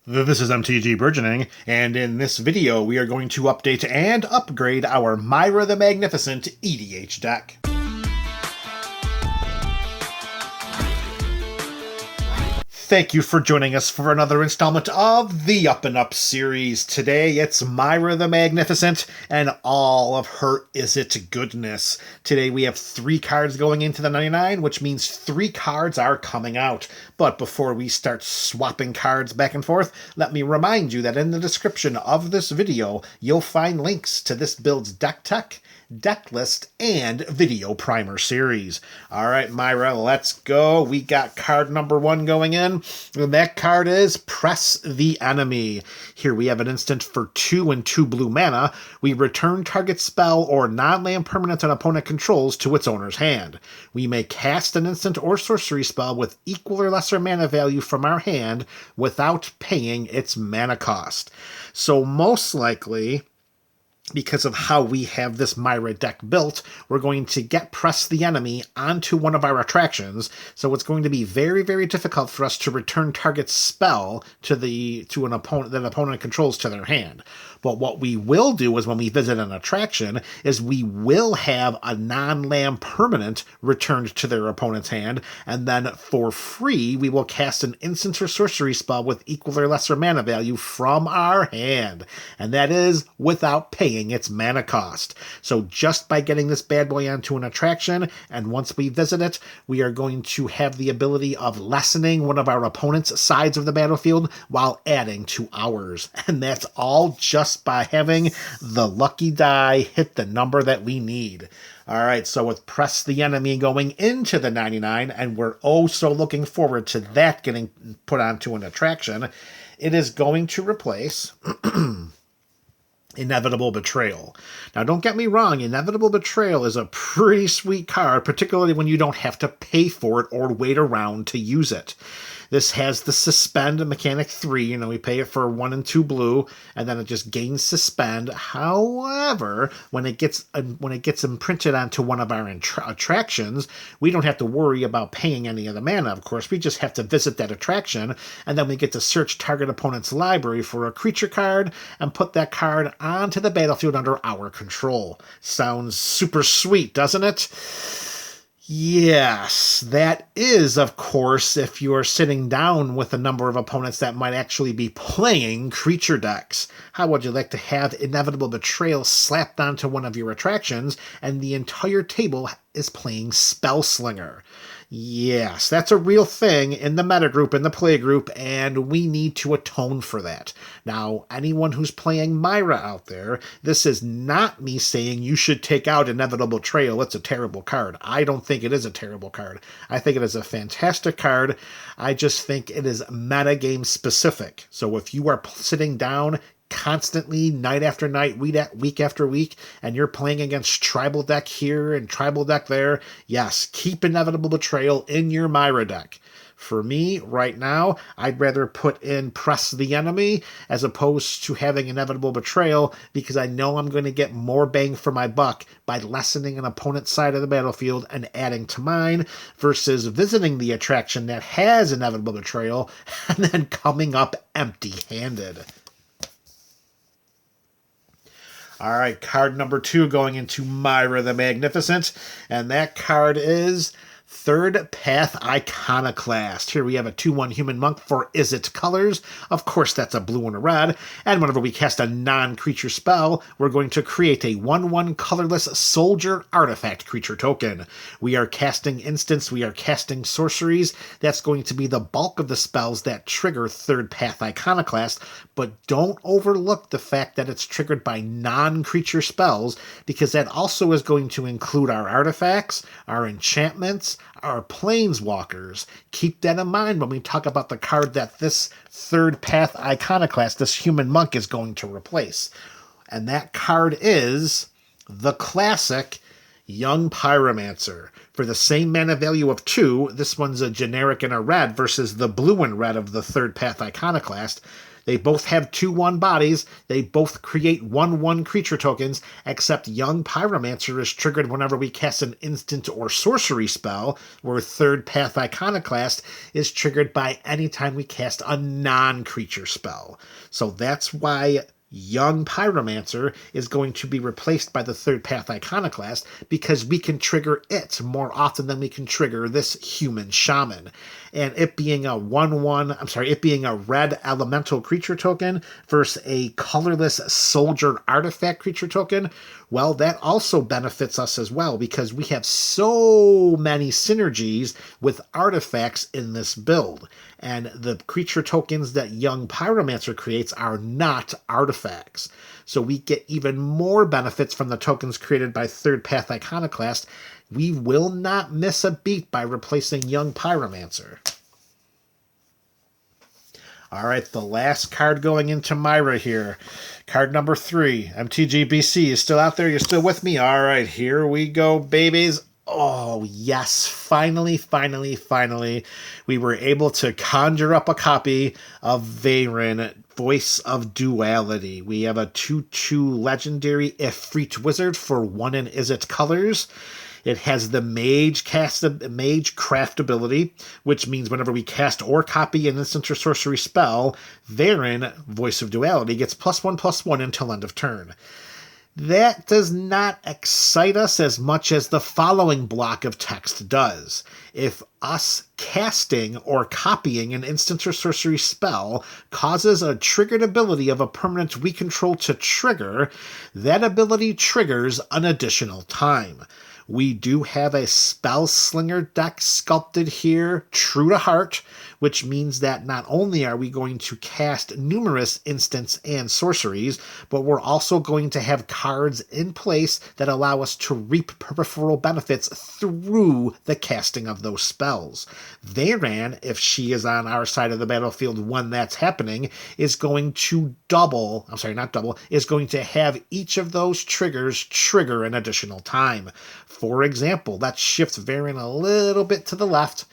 This is MTG Burgeoning, and in this video we are going to update and upgrade our Myra the Magnificent EDH deck. Thank you for joining us for another installment of the Up and Up series. Today it's Myra the Magnificent and all of her Is It goodness. Today we have 3 cards going into the 99, which means 3 cards are coming out. But before we start swapping cards back and forth, let me remind you that in the description of this video, you'll find links to this build's deck tech, deck list, and video primer series. All right, Myra, let's go. We got card number 1 going in, and that card is Press the Enemy. Here we have an instant for 2 and 2 blue mana. We return target spell or non-land permanent an opponent controls to its owner's hand. We may cast an instant or sorcery spell with equal or lesser mana value from our hand without paying its mana cost. So most likely, because of how we have this Myra deck built, we're going to get Press the Enemy onto one of our attractions, so it's going to be very, very difficult for us to return target spell to an opponent that opponent controls to their hand. But what we will do is when we visit an attraction is we will have a non-land permanent returned to their opponent's hand, and then for free we will cast an instant or sorcery spell with equal or lesser mana value from our hand, and that is without paying its mana cost. So just by getting this bad boy onto an attraction, and once we visit it, we are going to have the ability of lessening one of our opponent's sides of the battlefield while adding to ours. And that's all just by having the lucky die hit the number that we need. All right, so with Press the Enemy going into the 99, and we're oh so looking forward to that getting put onto an attraction, it is going to replace Inevitable Betrayal. Now, don't get me wrong, Inevitable Betrayal is a pretty sweet card, particularly when you don't have to pay for it or wait around to use it. This has the Suspend mechanic 3, we pay it for 1 and 2 blue, and then it just gains Suspend. However, when it gets imprinted onto one of our attractions, we don't have to worry about paying any of the mana, of course. We just have to visit that attraction, and then we get to search target opponent's library for a creature card and put that card onto the battlefield under our control. Sounds super sweet, doesn't it? Yes, that is, of course, if you are sitting down with a number of opponents that might actually be playing creature decks. How would you like to have Inevitable Betrayal slapped onto one of your attractions and the entire table is playing Spellslinger? Yes, that's a real thing in the meta group, in the play group, and we need to atone for that. Now, anyone who's playing Myra out there, this is not me saying you should take out Inevitable Betrayal. It's a terrible card. I don't think it is a terrible card. I think it is a fantastic card. I just think it is metagame specific. So if you are sitting down constantly, night after night, week after week, and you're playing against tribal deck here and tribal deck there, yes, keep Inevitable Betrayal in your Myra deck. For me, right now, I'd rather put in Press the Enemy as opposed to having Inevitable Betrayal, because I know I'm going to get more bang for my buck by lessening an opponent's side of the battlefield and adding to mine, versus visiting the attraction that has Inevitable Betrayal and then coming up empty-handed. All right, card number 2 going into Myra the Magnificent, and that card is Third Path Iconoclast. Here we have a 2/1 human monk for Is It colors. Of course, that's a blue and a red. And whenever we cast a non-creature spell, we're going to create a 1/1 colorless soldier artifact creature token. We are casting instants, we are casting sorceries. That's going to be the bulk of the spells that trigger Third Path Iconoclast, but don't overlook the fact that it's triggered by non-creature spells, because that also is going to include our artifacts, our enchantments, our planeswalkers. Keep that in mind when we talk about the card that this Third Path Iconoclast, this human monk, is going to replace. And that card is the classic Young Pyromancer. For the same mana value of 2, this one's a generic and a red versus the blue and red of the third path Iconoclast. They both have 2/1 bodies. They both create 1/1 creature tokens, except Young Pyromancer is triggered whenever we cast an instant or sorcery spell, where Third Path Iconoclast is triggered by any time we cast a non-creature spell. So that's why Young Pyromancer is going to be replaced by the Third Path Iconoclast, because we can trigger it more often than we can trigger this Human Shaman. And it being a red elemental creature token versus a colorless soldier artifact creature token, well, that also benefits us as well, because we have so many synergies with artifacts in this build. And the creature tokens that Young Pyromancer creates are not artifacts. So we get even more benefits from the tokens created by Third Path Iconoclast. We will not miss a beat by replacing Young Pyromancer. All right, the last card going into Myra here. Card number 3. MTG BC is still out there. You're still with me? All right, here we go, babies. Oh, yes, finally, we were able to conjure up a copy of Veyran, Voice of Duality. We have a 2/2 legendary Ifrit Wizard for 1 and Izzet colors. It has the Mage Craft ability, which means whenever we cast or copy an instant or sorcery spell, Veyran, Voice of Duality, gets +1/+1 until end of turn. That does not excite us as much as the following block of text does. If us casting or copying an instant or sorcery spell causes a triggered ability of a permanent we control to trigger, that ability triggers an additional time. We do have a Spell Slinger deck sculpted here, true to heart, which means that not only are we going to cast numerous instants and sorceries, but we're also going to have cards in place that allow us to reap peripheral benefits through the casting of those spells. Veyran, if she is on our side of the battlefield when that's happening, is going to is going to have each of those triggers trigger an additional time. For example, let's shift Veyran a little bit to the left,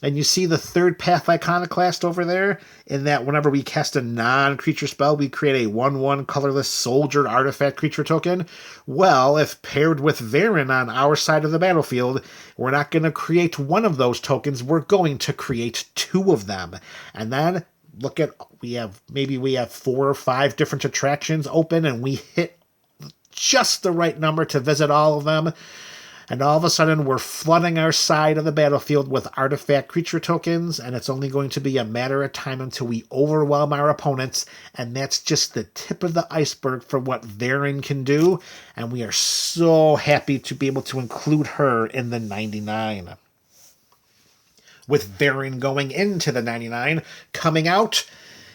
and you see the Third Path Iconoclast over there, in that whenever we cast a non-creature spell, we create a 1/1 colorless soldier artifact creature token. Well, if paired with Veyran on our side of the battlefield, we're not going to create one of those tokens, we're going to create 2 of them. And then look at, we have 4 or 5 different attractions open, and we hit just the right number to visit all of them. And all of a sudden, we're flooding our side of the battlefield with artifact creature tokens, and it's only going to be a matter of time until we overwhelm our opponents, and that's just the tip of the iceberg for what Veyran can do, and we are so happy to be able to include her in the 99. With Veyran going into the 99, coming out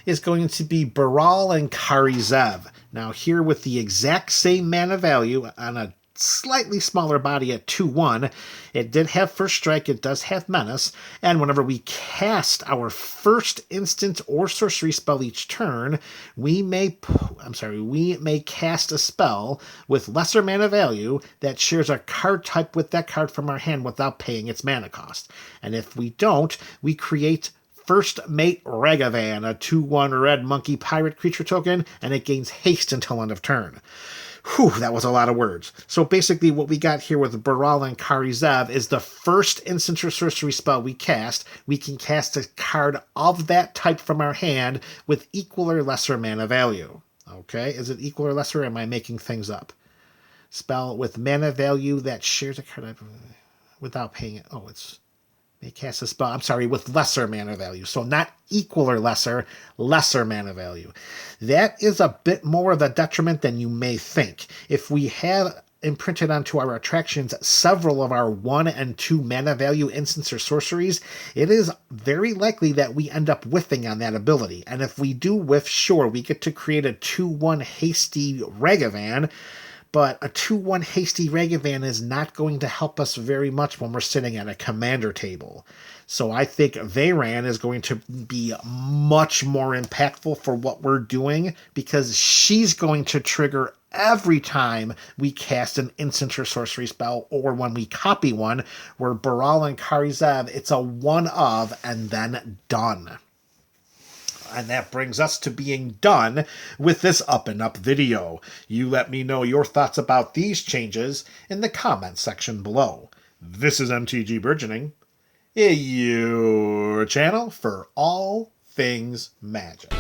is going to be Baral and Kari Zev. Now here with the exact same mana value on a slightly smaller body at 2/1. It did have First Strike, it does have Menace, and whenever we cast our first instant or sorcery spell each turn, we may cast a spell with lesser mana value that shares a card type with that card from our hand without paying its mana cost. And if we don't, we create First Mate Ragavan, a 2/1 red monkey pirate creature token, and it gains haste until end of turn. Whew, that was a lot of words. So basically what we got here with Baral and Kari Zev is the first instant or sorcery spell we cast, we can cast a card of that type from our hand with equal or lesser mana value. Okay, is it equal or lesser, or am I making things up? Spell with mana value that shares a card without paying it. Oh, it's... May cast a spell, with lesser mana value. So not equal or lesser mana value. That is a bit more of a detriment than you may think. If we have imprinted onto our attractions several of our 1 and 2 mana value instants or sorceries, it is very likely that we end up whiffing on that ability. And if we do whiff, sure, we get to create a 2/1 hasty Ragavan, but a 2/1 Hasty Ragavan is not going to help us very much when we're sitting at a commander table. So I think Veyran is going to be much more impactful for what we're doing, because she's going to trigger every time we cast an instant or sorcery spell, or when we copy one, where Baral and Karizev, it's a one of, and then done. And that brings us to being done with this Up and Up video. You let me know your thoughts about these changes in the comments section below. This is MTG Burgeoning, your channel for all things Magic.